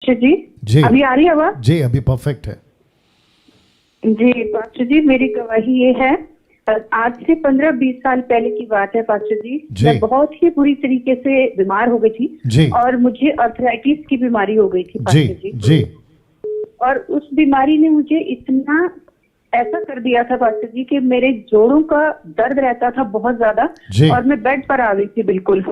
जी जी अभी आ रही है आवाज? जी अभी परफेक्ट है। जी पास्टर जी, मेरी गवाही ये है, आज से 15-20 साल पहले की बात है पास्टर जी। जी। मैं बहुत ही बुरी तरीके से बीमार हो गई थी जी और मुझे अर्थराइटिस की बीमारी हो गई थी जी पास्टर जी। जी और उस बीमारी ने मुझे इतना ऐसा कर दिया था पास्टर जी कि मेरे जोड़ों का दर्द रहता था बहुत ज्यादा, जी और मैं बेड पर आ गई थी, बिल्कुल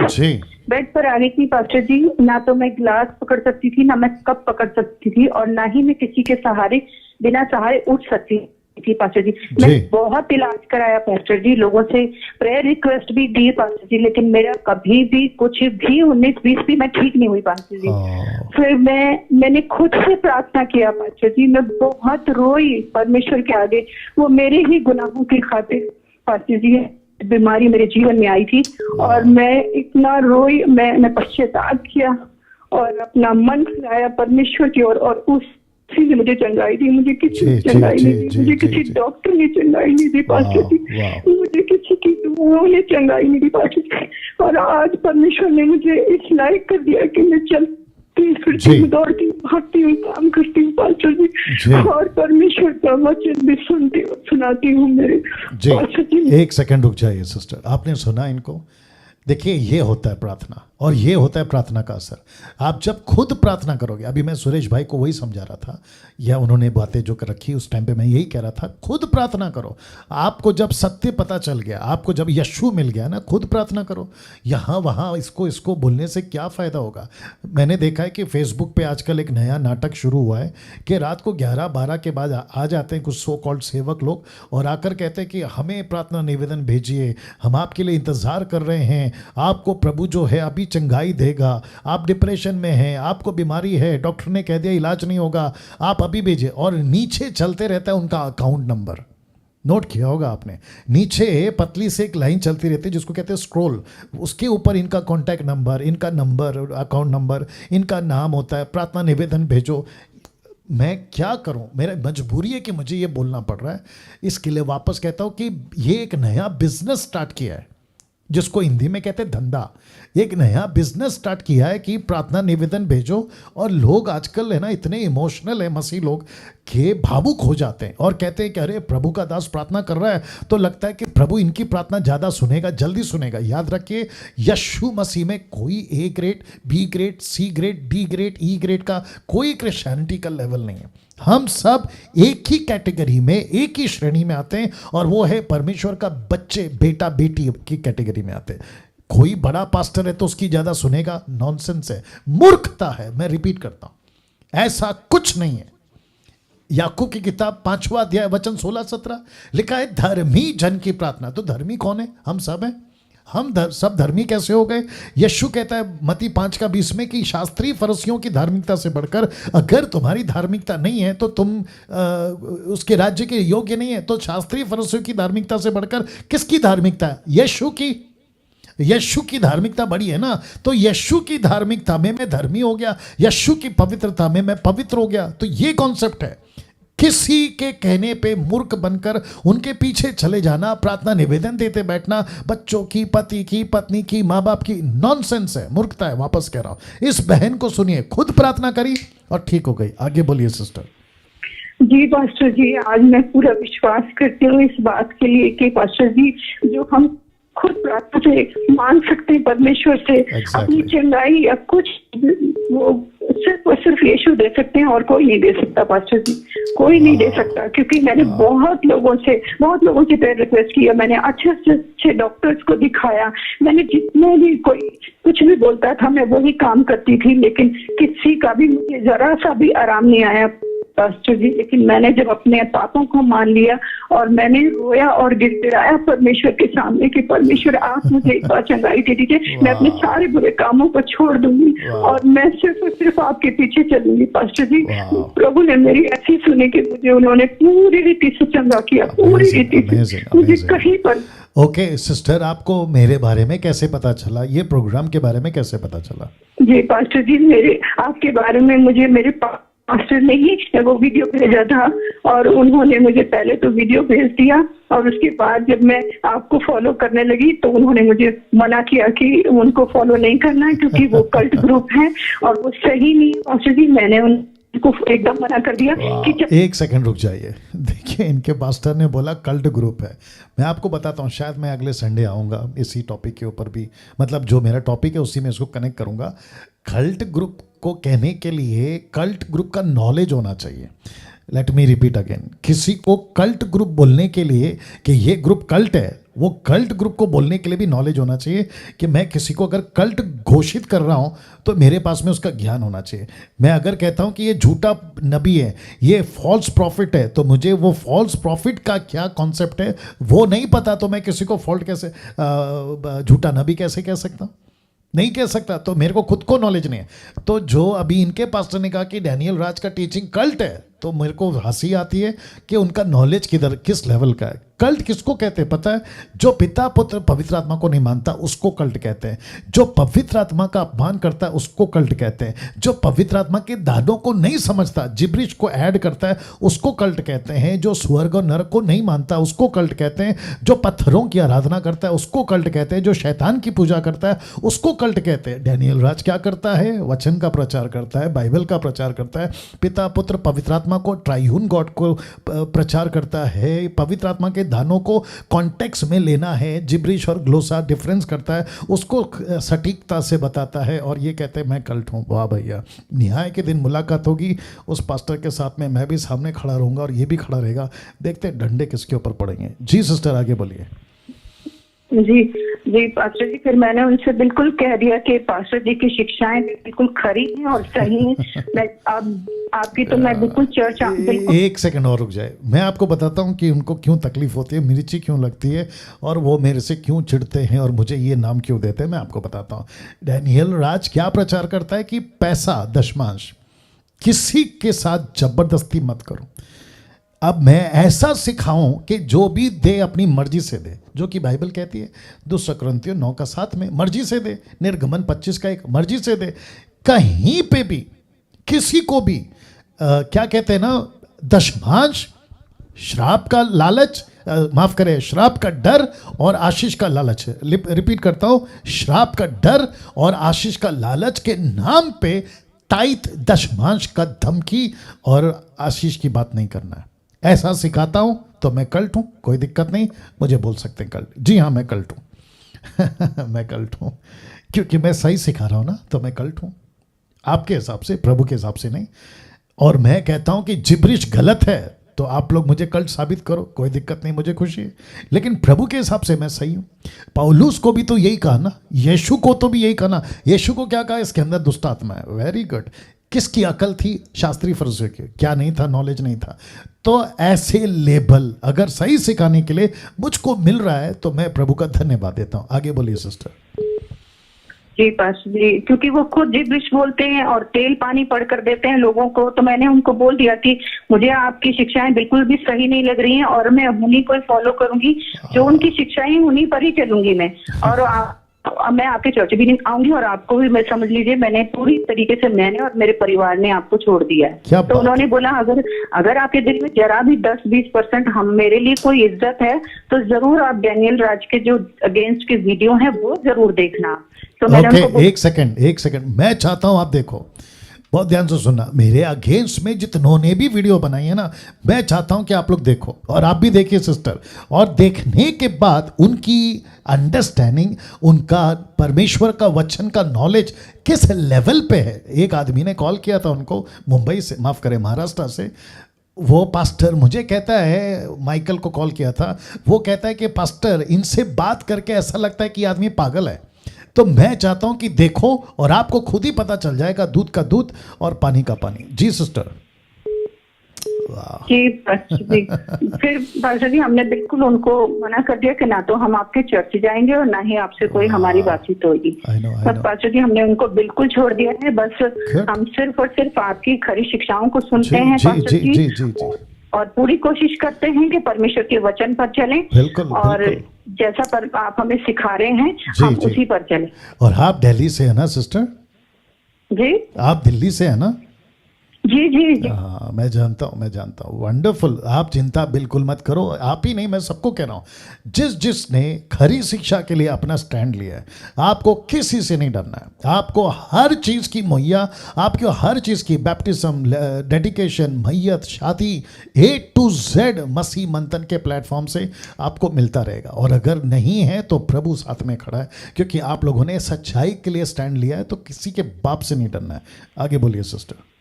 जी बेड पर आ गई थी पास्टर जी। ना तो मैं गिलास पकड़ सकती थी, ना मैं कप पकड़ सकती थी, और ना ही मैं किसी के सहारे बिना सहारे उठ सकती थी पास्टर जी। मैं जी। बहुत इलाज कराया पास्टर जी, लोगों से प्रेयर रिक्वेस्ट भी दी पास्टर जी, लेकिन मेरा कभी भी कुछ भी 19-20 भी मैं ठीक नहीं हुई पास्टर जी। हाँ, फिर मैंने खुद से प्रार्थना किया पास्टर जी, मैं बहुत रोई परमेश्वर के आगे। वो मेरे ही गुनाहों की खातिर पास्टर जी बीमारी मेरे जीवन में आई थी, और मैं इतना रोई, मैंने पश्चाताप किया और अपना मन फिराया परमेश्वर की ओर, और उसी ने मुझे चंगाई दी। मुझे किसी ने जी, चंगाई जी, नहीं दी, जी, मुझे जी, किसी जी। डॉक्टर ने चंगाई नहीं दी पास्टर जी, वाह, मुझे किसी की दुआओं ने चंगाई नहीं दी पास्टर जी। और आज परमेश्वर ने मुझे इस लायक कर दिया कि मैं चलती फिरती जी। हूँ, दौड़ती हूँ, भागती हूँ, काम करती हूँ पास्टर जी। जी, और परमेश्वर का वचन भी सुनती और सुनाती हूँ मेरे जी पास्टर जी। एक सेकंड रुक जाइए सिस्टर, आपने सुना इनको? देखिए ये होता है प्रार्थना, और ये होता है प्रार्थना का असर। आप जब खुद प्रार्थना करोगे, अभी मैं सुरेश भाई को वही समझा रहा था, या उन्होंने बातें जो कर रखी उस टाइम पे मैं यही कह रहा था, खुद प्रार्थना करो। आपको जब सत्य पता चल गया, आपको जब यीशु मिल गया ना, खुद प्रार्थना करो। यहाँ वहाँ इसको इसको बोलने से क्या फ़ायदा होगा? मैंने देखा है कि फेसबुक पे आजकल एक नया नाटक शुरू हुआ है कि रात को 11-12 के बाद आ जाते हैं कुछ सो कॉल्ड सेवक लोग, और आकर कहते हैं कि हमें प्रार्थना निवेदन भेजिए, हम आपके लिए इंतज़ार कर रहे हैं, आपको प्रभु जो है अभी चंगाई देगा, आप डिप्रेशन में हैं, आपको बीमारी है, डॉक्टर ने कह दिया इलाज नहीं होगा, आप अभी भेजिए। और नीचे चलते रहता है उनका अकाउंट नंबर, नोट किया होगा आपने, नीचे पतली से एक लाइन चलती रहती है जिसको कहते हैं स्क्रॉल, उसके ऊपर इनका कॉन्टैक्ट नंबर, इनका नंबर, अकाउंट नंबर, इनका नाम होता है, प्रार्थना निवेदन भेजो। मैं क्या करूं, मेरा मजबूरी है कि मुझे ये बोलना पड़ रहा है। इसके लिए वापस कहता हूं कि ये एक नया बिजनेस स्टार्ट किया है जिसको हिंदी में कहते हैं धंधा। एक नया बिजनेस स्टार्ट किया है कि प्रार्थना निवेदन भेजो, और लोग आजकल है ना इतने इमोशनल है मसीह लोग कि भावुक हो जाते हैं और कहते हैं कि अरे प्रभु का दास प्रार्थना कर रहा है तो लगता है कि प्रभु इनकी प्रार्थना ज़्यादा सुनेगा, जल्दी सुनेगा। याद रखिए, यीशु मसीह में कोई A grade, B grade, C grade, D grade, E grade का कोई क्रिश्चियनिटी का लेवल नहीं है। हम सब एक ही कैटेगरी में, एक ही श्रेणी में आते हैं, और वो है परमेश्वर का बच्चे, बेटा बेटी की कैटेगरी में आते हैं। कोई बड़ा पास्टर है तो उसकी ज़्यादा सुनेगा, नॉनसेंस है, मूर्खता है। मैं रिपीट करता हूं, ऐसा कुछ नहीं है। याकूब की किताब 5वां अध्याय वचन 16-17 लिखा है, धर्मी जन की प्रार्थना। तो धर्मी कौन है? हम सब हैं। हम सब धर्मी कैसे हो गए? यीशु कहता है मत्ती 5:20 में कि शास्त्रीय फरीसियों की धार्मिकता से बढ़कर अगर तुम्हारी धार्मिकता नहीं है तो तुम उसके राज्य के योग्य नहीं है। तो शास्त्रीय फरीसियों की धार्मिकता से बढ़कर किसकी धार्मिकता है? यीशु की। यीशु की धार्मिकता बड़ी है ना, तो यीशु की धार्मिकता में मैं धर्मी हो गया, यीशु की पवित्रता में मैं पवित्र हो गया। तो ये कॉन्सेप्ट है। किसी के कहने पे मूर्ख बनकर उनके पीछे चले जाना, प्रार्थना निवेदन देते बैठना, बच्चों की, पति की, पत्नी की, माँ बाप की, नॉनसेंस है, मूर्खता है। वापस कह रहा हूं, इस बहन को सुनिए, खुद प्रार्थना करी और ठीक हो गई। आगे बोलिए सिस्टर। जी पास्टर जी, आज मैं पूरा विश्वास करती हूँ इस बात के लिए कि पास्टर जी, जो हम खुद प्रार्थना से मांग सकते हैं परमेश्वर से अपनी चंगाई या कुछ, वो सिर्फ और सिर्फ यीशु दे सकते हैं, और कोई नहीं दे सकता पास्टर जी, कोई नहीं दे सकता। क्योंकि मैंने बहुत लोगों से प्रेयर रिक्वेस्ट किया, मैंने अच्छे डॉक्टर्स को दिखाया, मैंने जितने भी कोई कुछ भी बोलता था मैं वही काम करती थी, लेकिन किसी का भी मुझे जरा सा भी आराम नहीं आया पास्टर जी। लेकिन मैंने जब अपने पापों को मान लिया और मैंने रोया और गिड़गिड़ाया परमेश्वर के सामने कि परमेश्वर आप मुझे एक बार चंगाई दे दीजिए, मैं अपने सारे बुरे कामों को छोड़ दूंगी और मैं सिर्फ और सिर्फ आपके पीछे चलूंगी पास्टर जी। प्रभु ने मेरी ऐसी सुनी कि मुझे उन्होंने पूरी रीति से चंगा किया, पूरी रीति से, मुझे कहीं पर। ओके सिस्टर, आपको मेरे बारे में कैसे पता चला? ये प्रोग्राम के बारे में कैसे पता चला? जी पास्टर जी, मेरे आपके बारे में मुझे मेरे पास्टर ने ही वो वीडियो भेजा था, और उन्होंने मुझे पहले तो वीडियो भेज दिया, और उसके बाद जब मैं आपको फॉलो करने लगी तो उन्होंने मुझे मना किया कि उनको फॉलो नहीं करना है क्योंकि वो कल्ट ग्रुप है और वो सही नहीं। पास्टर जी मैंने उनको एकदम मना कर दिया कि एक सेकंड रुक जाइए। देखिए इनके पास्टर ने बोला कल्ट ग्रुप है। मैं आपको बताता हूँ, शायद मैं अगले संडे आऊँगा इसी टॉपिक के ऊपर भी, मतलब जो मेरा टॉपिक है उसी में इसको कनेक्ट करूँगा। कल्ट ग्रुप को कहने के लिए कल्ट ग्रुप का नॉलेज होना चाहिए। लेट मी रिपीट अगेन, किसी को कल्ट ग्रुप बोलने के लिए कि ये ग्रुप कल्ट है, वो कल्ट ग्रुप को बोलने के लिए भी नॉलेज होना चाहिए कि मैं किसी को अगर कल्ट घोषित कर रहा हूँ तो मेरे पास में उसका ज्ञान होना चाहिए। मैं अगर कहता हूँ कि ये झूठा नबी है, ये फॉल्स प्रॉफिट है, तो मुझे वो फॉल्स प्रॉफिट का क्या कॉन्सेप्ट है वो नहीं पता, तो मैं किसी को फॉल्ट कैसे झूठा नबी कैसे कह सकता हूँ? नहीं कह सकता। तो मेरे को खुद को नॉलेज नहीं है। तो जो अभी इनके पास्टर ने कहा कि डैनियल राज का टीचिंग कल्ट है, तो मेरे को हंसी आती है कि उनका नॉलेज किस लेवल का है। कल्ट किसको कहते हैं पता है? जो पिता पुत्र पवित्र आत्मा को नहीं मानता उसको कल्ट कहते हैं। जो पवित्र आत्मा का अपमान करता है उसको कल्ट कहते हैं। जो पवित्र आत्मा के दानों को नहीं समझता, जिब्रिश को ऐड करता है, उसको कल्ट कहते हैं। जो स्वर्ग और नरक को नहीं मानता उसको कल्ट कहते हैं। जो पत्थरों की आराधना करता है उसको कल्ट कहते हैं। जो शैतान की पूजा करता है उसको कल्ट कहते हैं। डैनियल राज क्या करता है? वचन का प्रचार करता है, बाइबल का प्रचार करता है, पिता पुत्र पवित्र आत्मा को, ट्राइयून गॉड को प्रचार करता है, पवित्र आत्मा के दानों को कॉन्टेक्स्ट में लेना है, जिब्रिश और ग्लोसा डिफरेंस करता है, उसको सटीकता से बताता है, और ये कहते हैं मैं कल्ट हूँ। वाह भैया, न्याय के दिन मुलाकात होगी उस पास्टर के साथ में, मैं भी सामने खड़ा रहूँगा और ये भी खड़ा रहेगा, देखते डंडे किसके ऊपर पड़ेंगे। जी सिस्टर आगे बोलिए। जी जी पास्टर जी, फिर मैंने उनसे बिल्कुल कह दिया कि पास्टर जी की शिक्षाएं बिल्कुल खरी हैं और सही हैं। मैं आपकी तो मैं बिल्कुल चर्चा बिल्कुल। एक सेकंड और रुक जाए, मैं आपको बताता हूँ कि उनको क्यों तकलीफ होती है, मिर्ची क्यों लगती है, और वो मेरे से क्यों चिढ़ते हैं और मुझे ये नाम क्यों देते हैं। मैं आपको बताता हूँ। डैनियल राज क्या प्रचार करता है कि पैसा, दशमांश किसी के साथ जबरदस्ती मत करो। अब मैं ऐसा सिखाऊं कि जो भी दे अपनी मर्जी से दे, जो कि बाइबल कहती है 2 कुरिन्थियों 9:7 में, मर्जी से दे। निर्गमन 25:1 मर्जी से दे। कहीं पे भी किसी को भी क्या कहते हैं ना, दशमांश, श्राप का लालच, माफ करें, श्राप का डर और आशीष का लालच। रिपीट करता हूं, श्राप का डर और आशीष का लालच के नाम पे ताइत, दशमांश का धमकी और आशीष की बात नहीं करना है। ऐसा सिखाता हूं तो मैं कल्ट हूं, कोई दिक्कत नहीं, मुझे बोल सकते हैं कल्ट। जी हाँ मैं कल्ट हूं। मैं कल्ट हूं क्योंकि मैं सही सिखा रहा हूं ना, तो मैं कल्ट हूं आपके हिसाब से, प्रभु के हिसाब से नहीं। और मैं कहता हूं कि जिब्रिश गलत है तो आप लोग मुझे कल्ट साबित करो, कोई दिक्कत नहीं, मुझे खुशी है, लेकिन प्रभु के हिसाब से मैं सही हूं। पौलुस को भी तो यही कहा ना, यीशु को तो भी यही कहा ना। यीशु को क्या कहा? इसके अंदर दुष्ट आत्मा है। Very good. किसकी अकल थी? शास्त्री फरीसियों की। क्या नहीं था? नॉलेज नहीं था। तो ऐसे लेबल अगर सही सिखाने के लिए मुझको मिल रहा है तो मैं प्रभु का धन्यवाद देता हूं। आगे बोलिए सिस्टर। जी पास्टर जी, क्योंकि वो खुद जिब्रिश बोलते हैं और तेल पानी पढ़ कर देते हैं लोगों को, तो मैंने उनको बोल दिया कि मुझे आपकी शिक्षाएं बिल्कुल भी सही नहीं लग रही हैं और मैं उन्हीं को फॉलो करूंगी, जो उनकी शिक्षाएं उन्हीं पर ही चलूंगी मैं। और मैं आपके चर्च भी नहीं आऊंगी और आपको भी, मैं समझ लीजिए मैंने पूरी तरीके से, मैंने और मेरे परिवार ने आपको छोड़ दिया है। तो उन्होंने बोला अगर आपके दिल में जरा भी 10-20% हम मेरे लिए कोई इज्जत है तो जरूर आप डैनियल राज के जो अगेंस्ट के वीडियो हैं वो जरूर देखना। तो मैंने उनको एक सेकंड मैं चाहता हूं आप देखो, बहुत ध्यान से सुनना। मेरे अगेंस्ट में जितनों ने भी वीडियो बनाई है ना, मैं चाहता हूं कि आप लोग देखो और आप भी देखिए सिस्टर, और देखने के बाद उनकी अंडरस्टैंडिंग, उनका परमेश्वर का वचन का नॉलेज किस लेवल पे है। एक आदमी ने कॉल किया था उनको मुंबई से, माफ करें महाराष्ट्र से, वो पास्टर मुझे कहता है, माइकल को कॉल किया था, वो कहता है कि पास्टर इनसे बात करके ऐसा लगता है कि आदमी पागल है। तो मैं चाहता हूं कि देखो और आपको खुद ही पता चल जाएगा, दूध का दूध और पानी का पानी। जी सिस्टर। जी फिर पास्टर जी हमने बिल्कुल उनको मना कर दिया कि ना तो हम आपके चर्च जाएंगे और ना ही आपसे कोई हमारी बातचीत होगी। बस पास्टर जी हमने उनको बिल्कुल छोड़ दिया है। बस हम सिर्फ और सिर्फ आपकी खरी शिक्षाओं को सुनते हैं पास्टर जी, और पूरी कोशिश करते हैं कि परमेश्वर के वचन पर चलें और जैसा पर आप हमें सिखा रहे हैं हम उसी पर चलें। और आप दिल्ली से है ना सिस्टर? जी। आप दिल्ली से है ना? जी जी जी। हाँ मैं जानता हूँ वंडरफुल। आप चिंता बिल्कुल मत करो, आप ही नहीं मैं सबको कह रहा हूँ, जिसने खरी शिक्षा के लिए अपना स्टैंड लिया है, आपको किसी से नहीं डरना है। आपको हर चीज़ की मुहैया, आपको हर चीज़ की बैप्टिज्म, डेडिकेशन, मैयत, शादी, A to Z मसीह मंथन के प्लेटफॉर्म से आपको मिलता रहेगा। और अगर नहीं है तो प्रभु साथ में खड़ा है, क्योंकि आप लोगों ने सच्चाई के लिए स्टैंड लिया है, तो किसी के बाप से नहीं डरना है। आगे बोलिए सिस्टर।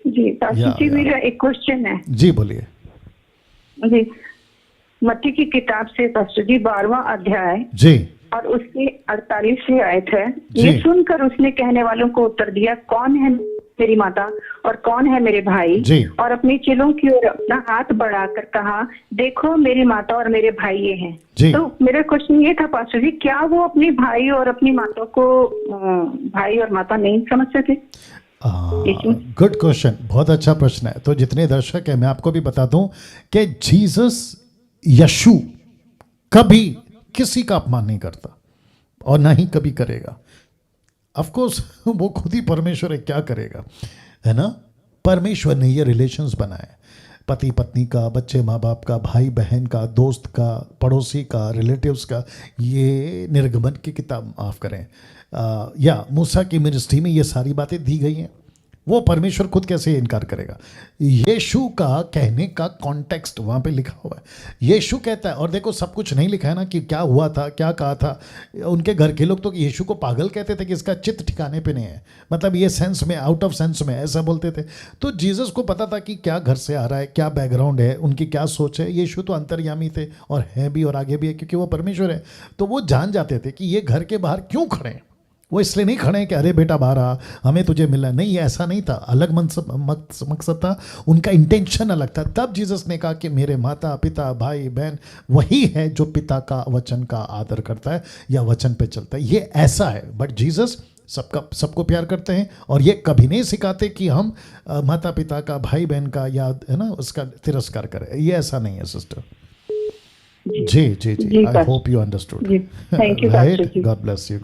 जी पास्टर जी, मेरा एक क्वेश्चन है। जी बोलिए। जी, मत्ती की किताब से पास्टर जी 12वां अध्याय जी और उसके 48 आयत है। जी। ये सुनकर उसने कहने वालों को उत्तर दिया, कौन है मेरी माता और कौन है मेरे भाई? जी। और अपने चेलों की ओर अपना हाथ बढ़ाकर कहा, देखो मेरी माता और मेरे भाई ये हैं। जी। तो मेरा क्वेश्चन ये था पास्टर जी, क्या वो अपने भाई और अपनी माता को भाई और माता नहीं समझते थे? गुड क्वेश्चन, बहुत अच्छा प्रश्न है। तो जितने दर्शक हैं मैं आपको भी बता दूं कि जीसस, यशु कभी किसी का अपमान नहीं करता और ना ही कभी करेगा। ऑफ कोर्स वो खुद ही परमेश्वर है, क्या करेगा, है ना। परमेश्वर ने ये रिलेशंस बनाए, पति पत्नी का, बच्चे माँ बाप का, भाई बहन का, दोस्त का, पड़ोसी का, रिलेटिव्स का। ये निर्गमन की किताब, माफ़ करें, या मूसा की मिनिस्ट्री में ये सारी बातें दी गई हैं। वो परमेश्वर खुद कैसे इनकार करेगा। यीशु का कहने का कॉन्टेक्स्ट वहाँ पे लिखा हुआ है। यीशु कहता है, और देखो सब कुछ नहीं लिखा है ना कि क्या हुआ था, क्या कहा था। उनके घर के लोग तो यीशु को पागल कहते थे कि इसका चित्त ठिकाने पे नहीं है, मतलब ये सेंस में, आउट ऑफ सेंस में ऐसा बोलते थे। तो जीसस को पता था कि क्या घर से आ रहा है, क्या बैकग्राउंड है, उनकी क्या सोच है। यीशु तो अंतर्यामी थे और हैं भी और आगे भी है, क्योंकि वो परमेश्वर है। तो वो जान जाते थे कि ये घर के बाहर क्यों खड़े हैं। वो इसलिए नहीं खड़े हैं कि अरे बेटा बाहर आ, हमें तुझे मिलना, नहीं ऐसा नहीं था। अलग मकसद था, उनका इंटेंशन अलग था। तब जीसस ने कहा कि मेरे माता पिता भाई बहन वही है जो पिता का वचन का आदर करता है या वचन पे चलता है। ये ऐसा है। बट जीसस सबको प्यार करते हैं और ये कभी नहीं सिखाते कि हम माता पिता का, भाई बहन का, या है ना उसका तिरस्कार करें। ये ऐसा नहीं है सिस्टर। जी जी जी, I hope you understood. Thank you. Right, God bless you.